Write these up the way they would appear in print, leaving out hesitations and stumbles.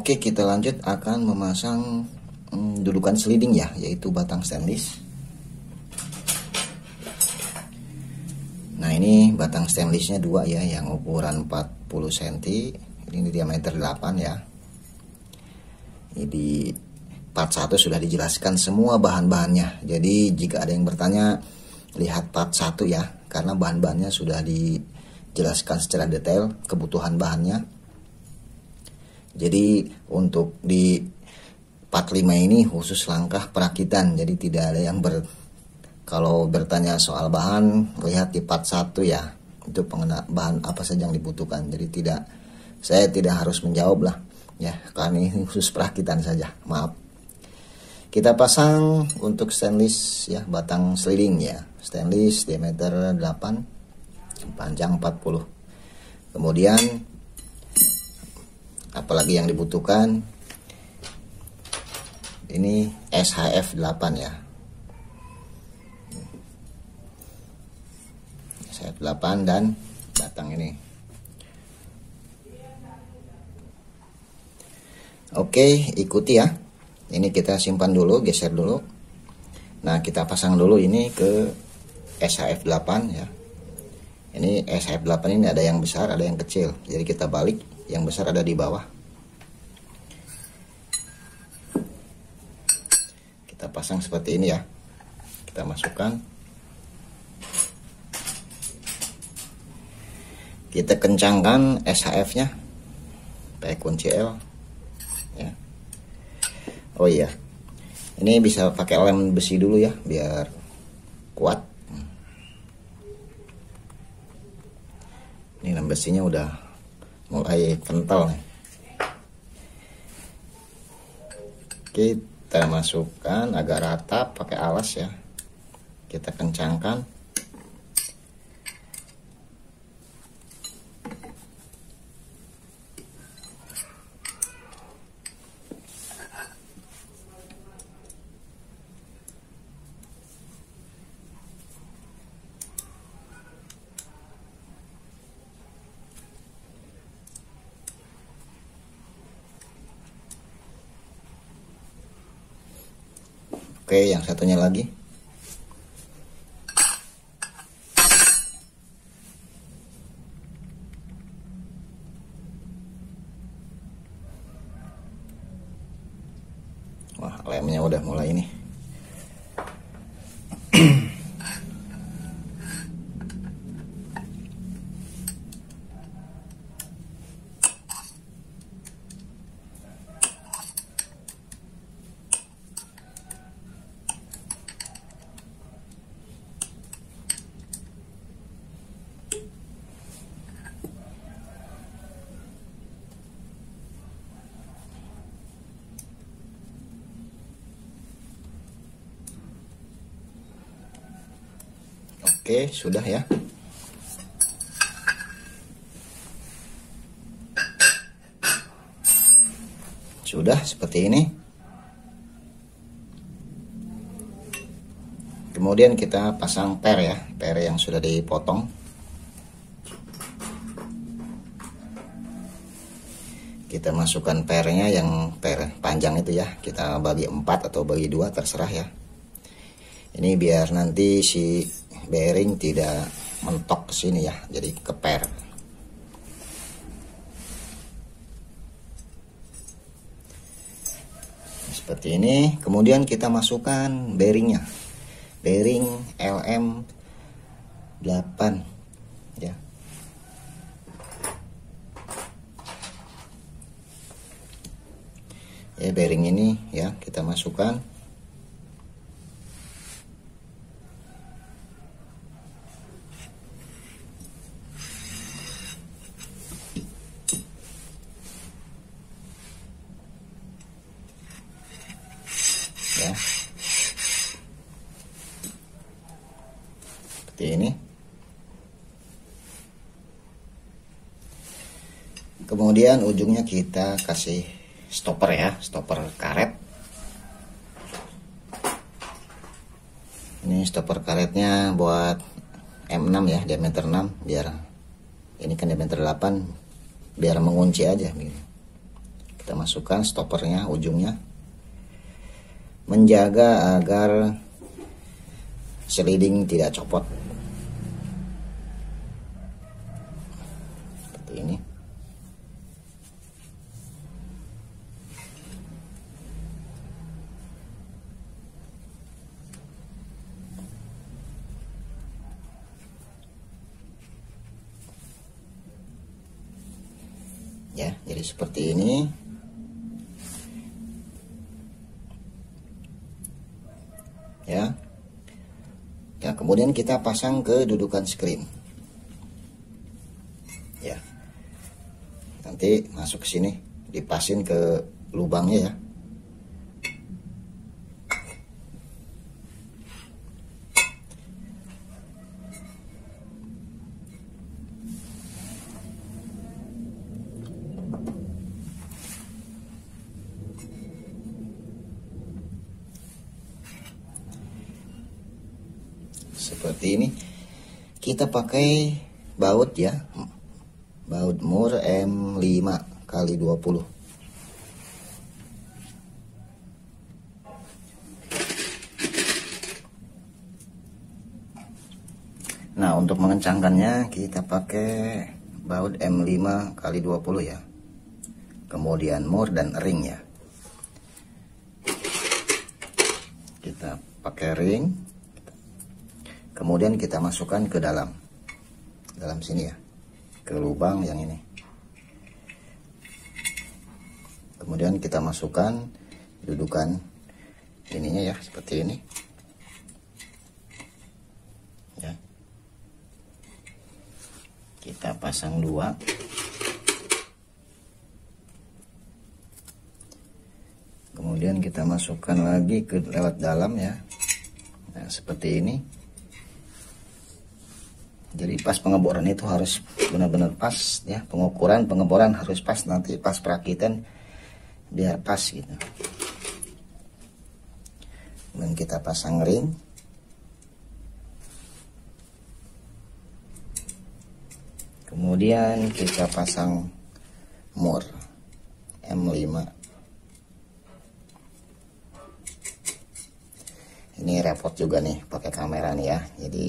Oke, kita lanjut akan memasang dudukan sliding ya, yaitu batang stainless. Nah, ini batang stainlessnya 2 ya, yang ukuran 40 cm. Ini diameter 8 ya. Ini di part 1 sudah dijelaskan semua bahan-bahannya. Jadi jika ada yang bertanya, lihat part 1 ya, karena bahan-bahannya sudah dijelaskan secara detail kebutuhan bahannya. Jadi untuk di part 5 ini khusus langkah perakitan. Jadi tidak ada yang kalau bertanya soal bahan, lihat di part 1 ya. Itu bahan apa saja yang dibutuhkan. Jadi saya tidak harus menjawab lah ya, karena ini khusus perakitan saja. Maaf. Kita pasang untuk stainless ya, batang sliding ya. Stainless diameter 8, panjang 40. Kemudian apalagi yang dibutuhkan, ini SHF 8 ya, SHF 8 dan batang ini. Oke, ikuti ya. Ini kita simpan dulu, geser dulu. Nah, kita pasang dulu ini ke SHF 8 ya. Ini SHF 8 ini ada yang besar, ada yang kecil. Jadi kita balik, yang besar ada di bawah. Kita pasang seperti ini ya. Kita masukkan. Kita kencangkan SHF-nya pakai kunci L ya. Oh iya. Ini bisa pakai lem besi dulu ya, biar kuat. Ini lem besinya udah mulai kental nih. Kita masukkan agak rata pakai alas ya. Kita kencangkan. Oke, yang satunya lagi. Wah, lemnya udah mulai ini. Oke, sudah ya. Sudah seperti ini. Kemudian kita pasang per ya, per yang sudah dipotong. Kita masukkan pernya, yang per panjang itu ya, kita bagi 4 atau bagi 2 terserah ya. Ini biar nanti si bearing tidak mentok ke sini ya, jadi ke per. Seperti ini. Kemudian kita masukkan bearingnya, bearing LM 8 ya. Ya, bearing ini ya kita masukkan. Ya. Seperti ini. Kemudian ujungnya kita kasih stopper ya, stopper karet. Ini stopper karetnya buat M6 ya, diameter 6, biar ini kan diameter 8, biar mengunci aja. Kita masukkan stoppernya, ujungnya, menjaga agar sliding tidak copot. Seperti ini. Ya, jadi seperti ini. Ya. Ya, kemudian kita pasang ke dudukan screen. Ya. Nanti masuk ke sini, dipasin ke lubangnya ya. Seperti ini. Kita pakai baut ya, baut Moore M5 kali 20. Nah, untuk mengencangkannya kita pakai baut M5 kali 20 ya, kemudian Moore dan ring ya. Kita pakai ring, kemudian kita masukkan ke dalam sini ya, ke lubang yang ini. Kemudian kita masukkan dudukan ininya ya, seperti ini ya. Kita pasang dua. Kemudian kita masukkan lagi ke lewat dalam ya. Nah, seperti ini. Jadi pas pengeboran itu harus benar-benar pas ya, pengukuran pengeboran harus pas, nanti pas perakitan biar pas gitu. Dan kita pasang ring. Kemudian kita pasang Moore M5. Ini repot juga nih pakai kamera nih ya. Jadi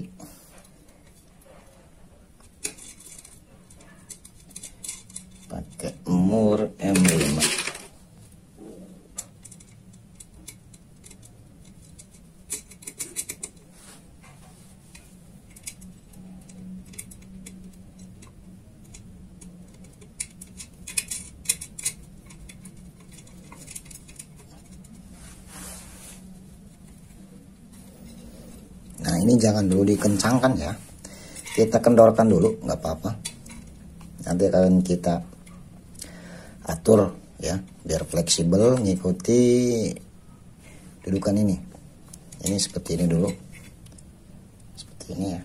pakai Moore M5. Nah, ini jangan dulu dikencangkan ya, kita kendorkan dulu, nggak apa-apa. Nanti akan kita atur ya, biar fleksibel ngikuti dudukan ini. Ini seperti ini dulu, seperti ini ya.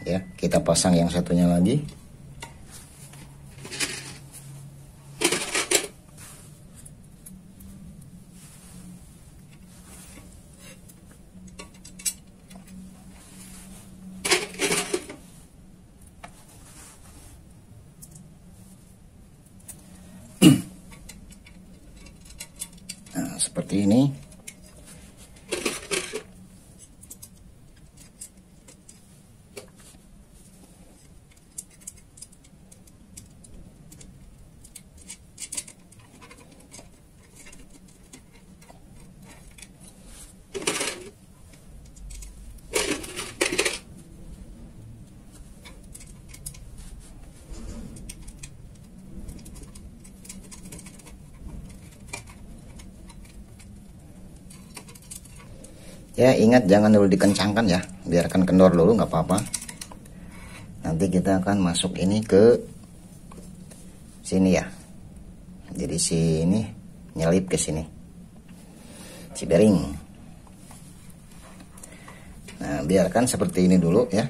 Ya, kita pasang yang satunya lagi. Nah, seperti ini. Ya, ingat jangan dulu dikencangkan ya, biarkan kendor dulu, nggak apa-apa. Nanti kita akan masuk ini ke sini ya. Jadi sini nyelip ke sini, si bearing. Nah, biarkan seperti ini dulu ya.